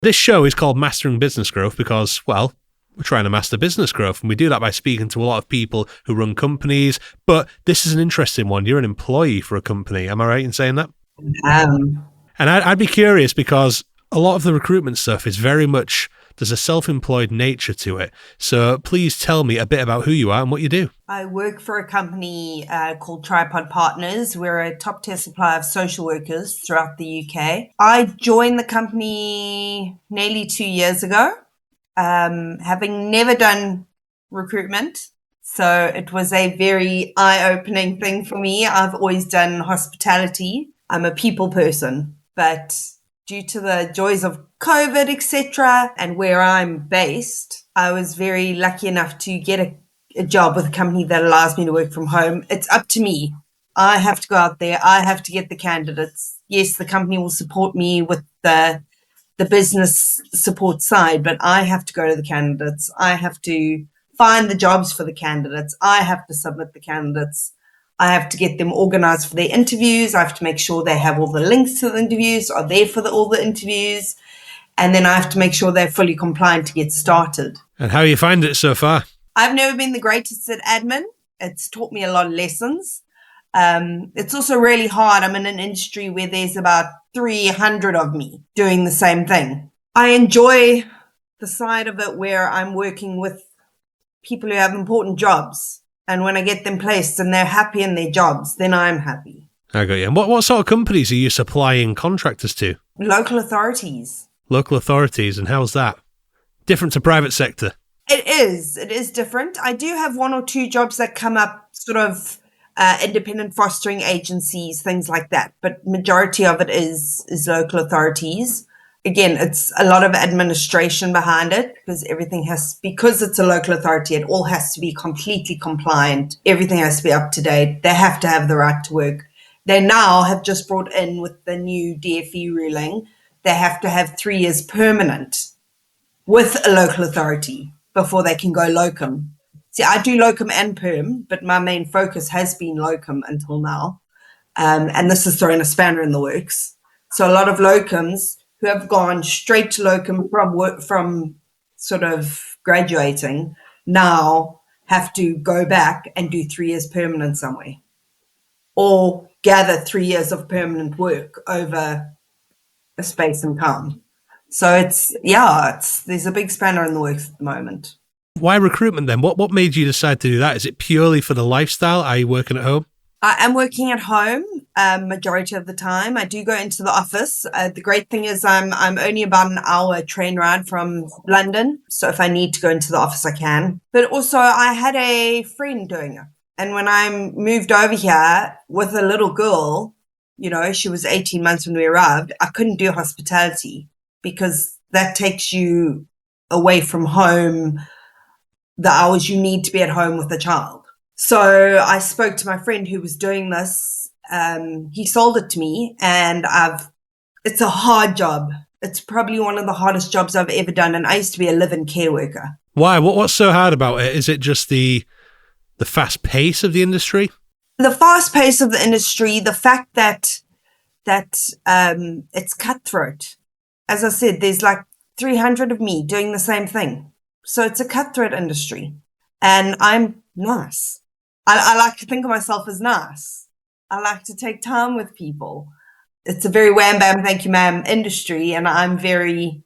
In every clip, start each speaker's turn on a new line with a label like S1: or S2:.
S1: This show is called Mastering Business Growth because, well, we're trying to master business growth, and we do that by speaking to a lot of people who run companies. But this is an interesting one. You're an employee for a company. Am I right in saying that? And I'd be curious because a lot of the recruitment stuff is very much, there's a self-employed nature to it. So please tell me a bit about who you are and what you do.
S2: I work for a company called Tripod Partners. We're a top-tier supplier of social workers throughout the UK. I joined the company nearly 2 years ago, having never done recruitment. So it was a very eye-opening thing for me. I've always done hospitality. I'm a people person, but due to the joys of COVID, etc., and where I'm based, I was very lucky enough to get a job with a company that allows me to work from home. It's up to me. I have to go out there. I have to get the candidates. Yes, the company will support me with the business support side, but I have to go to the candidates. I have to find the jobs for the candidates. I have to submit the candidates. I have to get them organized for their interviews. I have to make sure they have all the links to the interviews, are there for all the interviews. And then I have to make sure they're fully compliant to get started.
S1: And how you find it so far?
S2: I've never been the greatest at admin. It's taught me a lot of lessons. It's also really hard. I'm in an industry where there's about 300 of me doing the same thing. I enjoy the side of it where I'm working with people who have important jobs. And when I get them placed and they're happy in their jobs, then I'm happy.
S1: I got you. And what sort of companies are you supplying contractors to?
S2: Local authorities.
S1: Local authorities, and how's that? Different to private sector?
S2: It is different. I do have 1 or 2 jobs that come up, sort of independent fostering agencies, things like that. But majority of it is local authorities. Again, it's a lot of administration behind it because because it's a local authority, it all has to be completely compliant. Everything has to be up to date. They have to have the right to work. They now have just brought in with the new DFE ruling, they have to have 3 years permanent with a local authority before they can go locum. See, I do locum and perm, but my main focus has been locum until now. And this is throwing a spanner in the works. So a lot of locums who have gone straight to locum from sort of graduating now have to go back and do 3 years permanent somewhere or gather 3 years of permanent work over a space and time. So there's a big spanner in the works at the moment.
S1: Why recruitment then? What made you decide to do that? Is it purely for the lifestyle? Are you working at home?
S2: I am working at home majority of the time. I do go into the office. The great thing is I'm only about an hour train ride from London. So if I need to go into the office, I can. But also I had a friend doing it. And when I moved over here with a little girl, she was 18 months when we arrived, I couldn't do hospitality because that takes you away from home, the hours you need to be at home with the child. So I spoke to my friend who was doing this. He sold it to me and it's a hard job. It's probably one of the hardest jobs I've ever done. And I used to be a live-in care worker.
S1: Why? What's so hard about it? Is it just the fast pace of the industry?
S2: The fast pace of the industry, the fact that it's cutthroat. As I said, there's like 300 of me doing the same thing. So it's a cutthroat industry. And I'm nice. I like to think of myself as nice. I like to take time with people. It's a very wham bam, thank you ma'am industry. And I'm very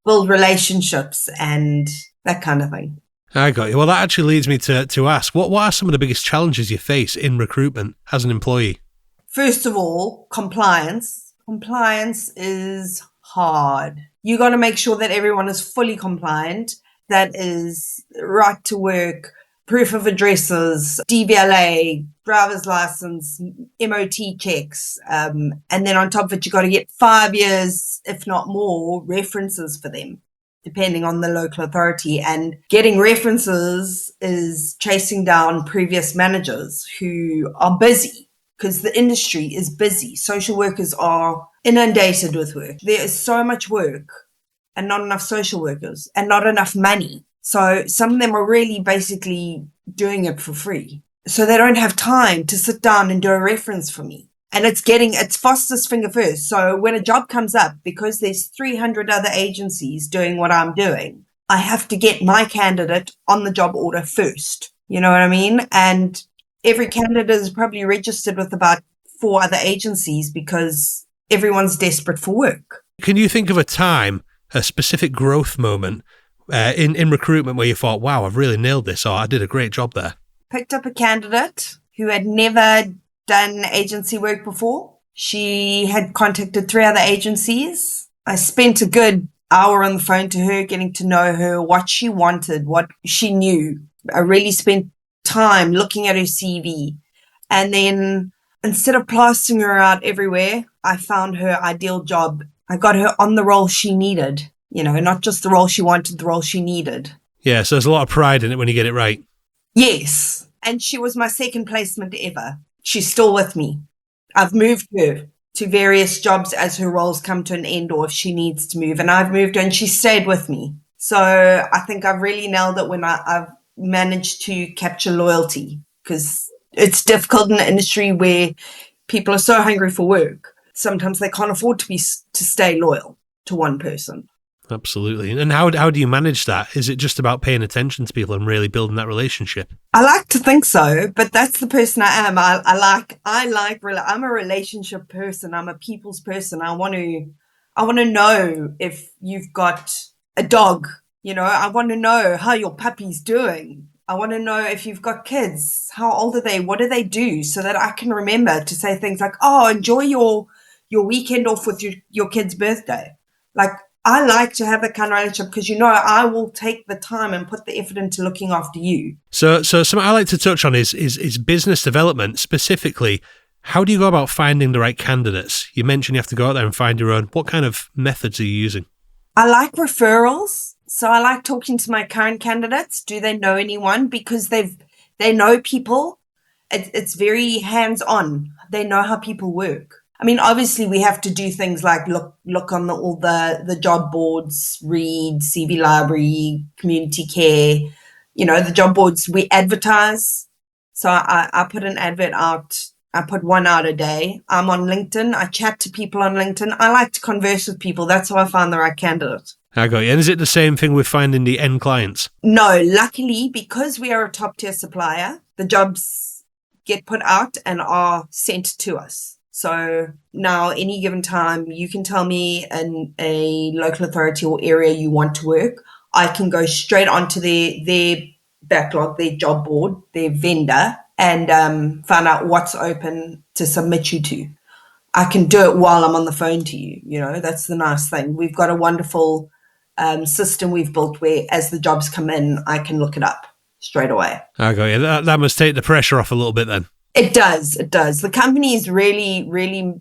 S2: build relationships and that kind of thing.
S1: I got you. Well, that actually leads me to ask, what are some of the biggest challenges you face in recruitment as an employee?
S2: First of all, compliance. Compliance is hard. You got to make sure that everyone is fully compliant. That is right to work, proof of addresses, DVLA, driver's license, MOT checks. And then on top of it, you got to get 5 years, if not more, references for them, depending on the local authority. And getting references is chasing down previous managers who are busy because the industry is busy. Social workers are inundated with work. There is so much work and not enough social workers and not enough money. So some of them are really basically doing it for free. So they don't have time to sit down and do a reference for me. And it's fastest finger first. So when a job comes up, because there's 300 other agencies doing what I'm doing, I have to get my candidate on the job order first. You know what I mean? And every candidate is probably registered with about 4 other agencies because everyone's desperate for work.
S1: Can you think of a time, a specific growth moment in recruitment where you thought, wow, I've really nailed this, or I did a great job there?
S2: Picked up a candidate who had never done agency work before. She had contacted 3 other agencies. I spent a good hour on the phone to her, getting to know her, what she wanted, what she knew. I really spent time looking at her CV. And then instead of plastering her out everywhere, I found her ideal job. I got her on the role she needed, not just the role she wanted, the role she needed.
S1: Yeah, so there's a lot of pride in it when you get it right.
S2: Yes. And she was my second placement ever. She's still with me. I've moved her to various jobs as her roles come to an end or if she needs to move. And I've moved her and she stayed with me. So I think I've really nailed it when I've managed to capture loyalty, because it's difficult in an industry where people are so hungry for work. Sometimes they can't afford to stay loyal to one person.
S1: Absolutely. And how do you manage that? Is it just about paying attention to people and really building that relationship?
S2: I like to think so, but that's the person I am. I'm a relationship person. I'm a people's person. I want to know if you've got a dog, I want to know how your puppy's doing. I want to know if you've got kids, how old are they? What do they do? So that I can remember to say things like, oh, enjoy your weekend off with your kid's birthday. Like, I like to have that kind of relationship because, I will take the time and put the effort into looking after you.
S1: So something I like to touch on is business development. Specifically, how do you go about finding the right candidates? You mentioned you have to go out there and find your own. What kind of methods are you using?
S2: I like referrals. So I like talking to my current candidates. Do they know anyone? Because they know people. It's very hands-on. They know how people work. I mean, obviously, we have to do things like look on all the job boards, read CV Library, Community Care. The job boards, we advertise. So I put an advert out. I put one out a day. I'm on LinkedIn. I chat to people on LinkedIn. I like to converse with people. That's how I find the right candidate.
S1: I got you. And is it the same thing with finding the end clients?
S2: No, luckily, because we are a top tier supplier, the jobs get put out and are sent to us. So now, any given time, you can tell me in a local authority or area you want to work. I can go straight onto their backlog, their job board, their vendor, and find out what's open to submit you to. I can do it while I'm on the phone to you. That's the nice thing. We've got a wonderful system we've built where as the jobs come in, I can look it up straight away.
S1: I got you. That must take the pressure off a little bit then.
S2: It does. It does. The company is really, really,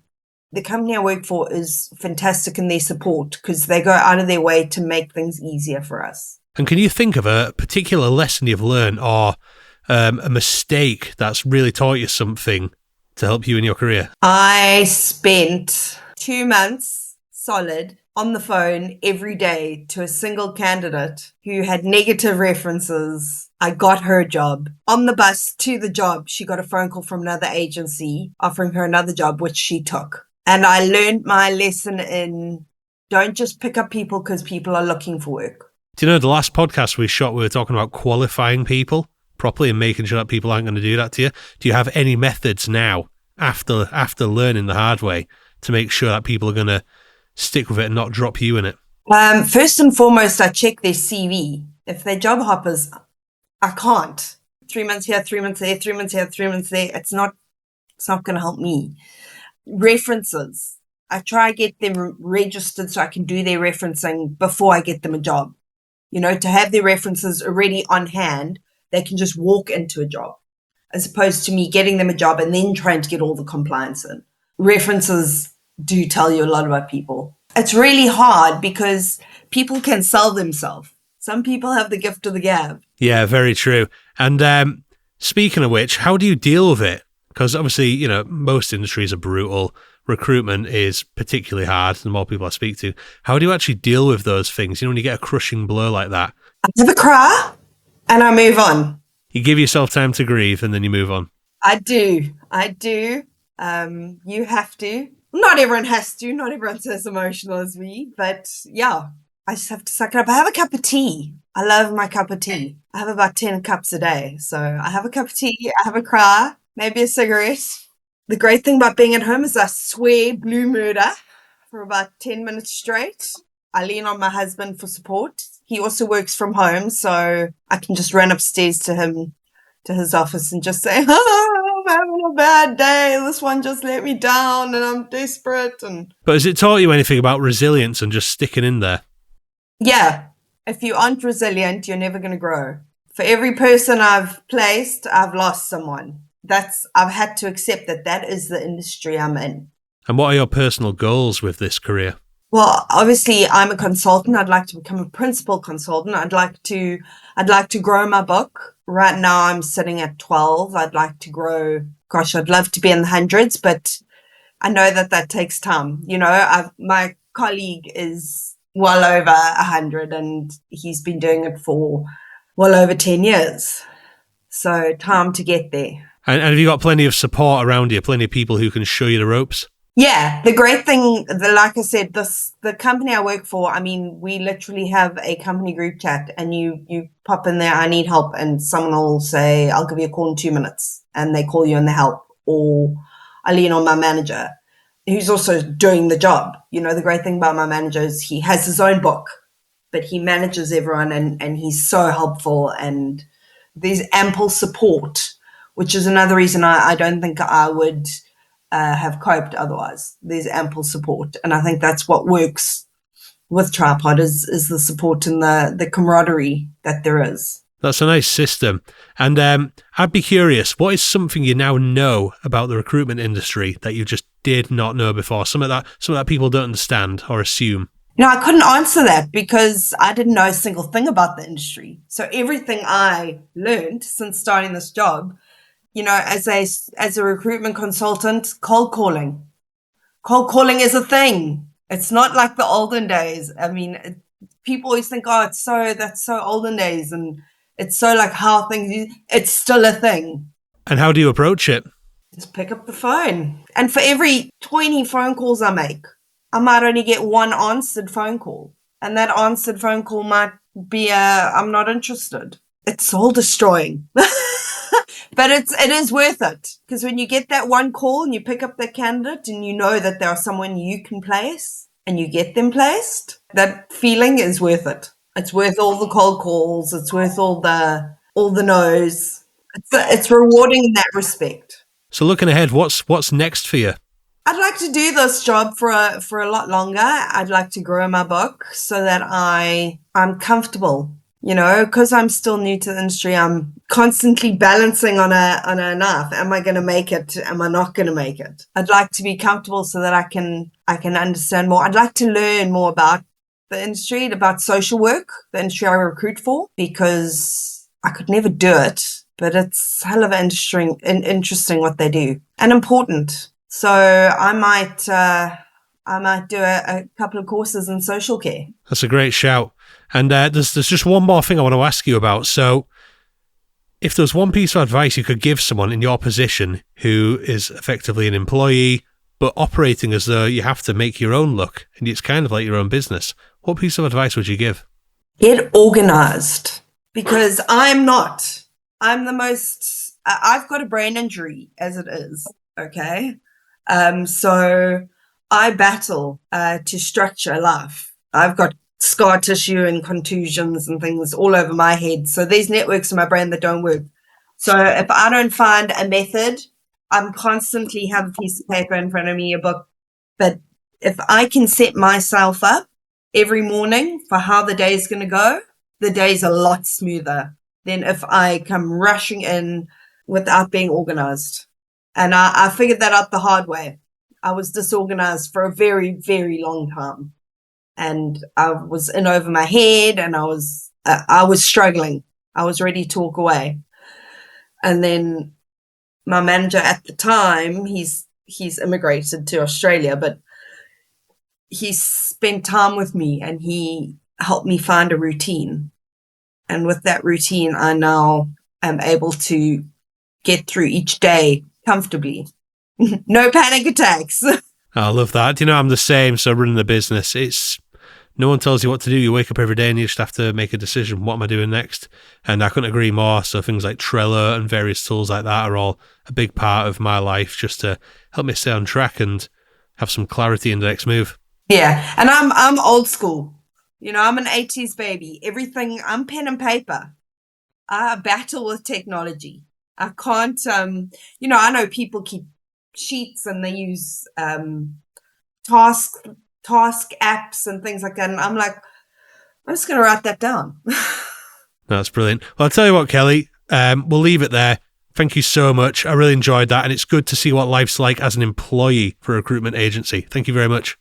S2: the company I work for is fantastic in their support because they go out of their way to make things easier for us.
S1: And can you think of a particular lesson you've learned or a mistake that's really taught you something to help you in your career?
S2: I spent 2 months solid on the phone every day to a single candidate who had negative references. I got her a job. On the bus to the job, she got a phone call from another agency offering her another job, which she took. And I learned my lesson in don't just pick up people because people are looking for work.
S1: Do you know, the last podcast we shot, we were talking about qualifying people properly and making sure that people aren't going to do that to you. Do you have any methods now, after learning the hard way, to make sure that people are going to stick with it and not drop you in it?
S2: First and foremost, I check their CV. If they're job hoppers, I can't. 3 months here, 3 months there, 3 months here, 3 months there. It's not going to help me. References. I try to get them registered so I can do their referencing before I get them a job. To have their references already on hand, they can just walk into a job, as opposed to me getting them a job and then trying to get all the compliance in. References do tell you a lot about people. It's really hard because people can sell themselves. Some people have the gift of the gab. Yeah,
S1: very true. And speaking of which, how do you deal with it? Because obviously, most industries are brutal. Recruitment is particularly hard, the more people I speak to. How do you actually deal with those things? When you get a crushing blow like that?
S2: I have a cry and I move on.
S1: You give yourself time to grieve and then you move on.
S2: I do. You have to. Not everyone has to. Not everyone's as emotional as me. But yeah, I just have to suck it up. I have a cup of tea. I love my cup of tea. I have about 10 cups a day. So I have a cup of tea. I have a cry, maybe a cigarette. The great thing about being at home is I swear blue murder for about 10 minutes straight. I lean on my husband for support. He also works from home, so I can just run upstairs to him, to his office, and just say, oh, I'm having a bad day. This one just let me down and I'm desperate.
S1: But has it taught you anything about resilience and just sticking in there?
S2: Yeah, if you aren't resilient, you're never going to grow. For every person I've placed, I've lost someone. I've had to accept that is the industry I'm in.
S1: And what are your personal goals with this career?
S2: Well, obviously I'm a consultant. I'd like to become a principal consultant. I'd like to grow my book. Right now I'm sitting at 12. I'd like to grow. Gosh, I'd love to be in the hundreds, but I know that takes time. My colleague is well over 100 and he's been doing it for well over 10 years. So time to get there.
S1: And have you got plenty of support around you, plenty of people who can show you the ropes?
S2: Yeah, the great thing, like I said, the company I work for, I mean, we literally have a company group chat and you pop in there, I need help, and someone will say, I'll give you a call in 2 minutes, and they call you and they help. Or I lean on my manager, who's also doing the job. The great thing about my manager is he has his own book, but he manages everyone and he's so helpful, and there's ample support, which is another reason I don't think I would have coped otherwise. There's ample support, and I think that's what works with Tripod is the support and the camaraderie that there is.
S1: That's a nice system. And I'd be curious, what is something you now know about the recruitment industry that you just did not know before? Some of that people don't understand or assume.
S2: I couldn't answer that because I didn't know a single thing about the industry. So everything I learned since starting this job, as a recruitment consultant, cold calling is a thing. It's not like the olden days. I mean, people always think, oh, that's so olden days, and it's so like how things. It's still a thing.
S1: And how do you approach it?
S2: Just pick up the phone, and for every 20 phone calls I make, I might only get one answered phone call, and that answered phone call might be I'm not interested. It's soul destroying. But it is worth it, because when you get that one call and you pick up that candidate and you know that there are someone you can place and you get them placed, that feeling is worth it. It's worth all the cold calls. It's worth all the no's. It's rewarding in that respect.
S1: So looking ahead, what's next for you?
S2: I'd like to do this job for a lot longer. I'd like to grow my book so that I'm comfortable. Because I'm still new to the industry, I'm constantly balancing on a knife. Am I going to make it? Am I not going to make it? I'd like to be comfortable so that I can understand more. I'd like to learn more about the industry, about social work, the industry I recruit for, because I could never do it, but it's hell of interesting what they do, and important. So I might do a couple of courses in social care.
S1: That's a great shout. And there's just one more thing I want to ask you about. So if there's one piece of advice you could give someone in your position who is effectively an employee, but operating as though you have to make your own luck, and it's kind of like your own business, what piece of advice would you give?
S2: Get organised, because I'm not. I've got a brain injury as it is, okay? So I battle to structure life. I've got scar tissue and contusions and things all over my head. So there's networks in my brain that don't work. So if I don't find a method, I'm constantly have a piece of paper in front of me, a book. But if I can set myself up every morning for how the day is going to go, the day's a lot smoother than if I come rushing in without being organized. And I figured that out the hard way. I was disorganized for a very, very long time. And I was in over my head, and I was struggling. I was ready to walk away. And then my manager at the time, he's immigrated to Australia, but he spent time with me and he helped me find a routine. And with that routine, I now am able to get through each day comfortably. No panic attacks.
S1: I love that. You know, I'm the same. So running the business, it's no one tells you what to do. You wake up every day and you just have to make a decision. What am I doing next? And I couldn't agree more. So things like Trello and various tools like that are all a big part of my life just to help me stay on track and have some clarity in the next move.
S2: Yeah, and I'm old school. You know, I'm an 80s baby. Everything, I'm pen and paper. I battle with technology. I can't, I know people keep sheets and they use task apps and things like that. And I'm like, I'm just going to write that down.
S1: That's brilliant. Well, I'll tell you what, Kelly, we'll leave it there. Thank you so much. I really enjoyed that. And it's good to see what life's like as an employee for a recruitment agency. Thank you very much.